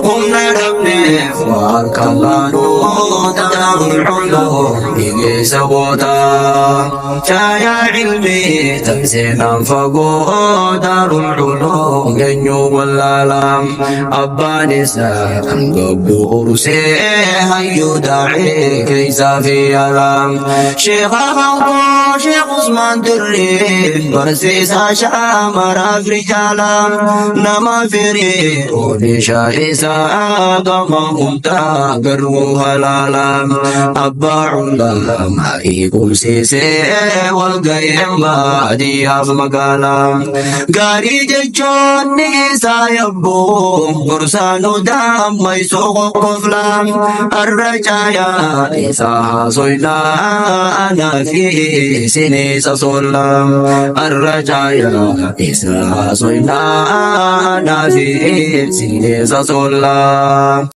humna dhabneef harkallaanuu ta'an huluu dhigeessa goota. Caayaa ilmii tamseenaan fagoo daarul huluu geenyuu wallaalam. Abbaan isaa kan gabbu ursee hayyuu daa'ee keeysaa fi alam. Sheekha Hankoo Sheekh Usmaan Dirree barsiisaa shaamaraaf rijaalam. Nama firii oomisha isaa gama hundaa garuu halaalam. Abbaa ulamaa eegumsiisee walga'een baadiyyaaf magaalam. Gaarii jechuun ni isaa yabboo gorsaanu daammaysoo qoqqoflam. Arra caayaa isaa haasoynaa anaa fi isineessa sollam. Arra caayaa isaa haasoynaa anaa fi isineessa sollam.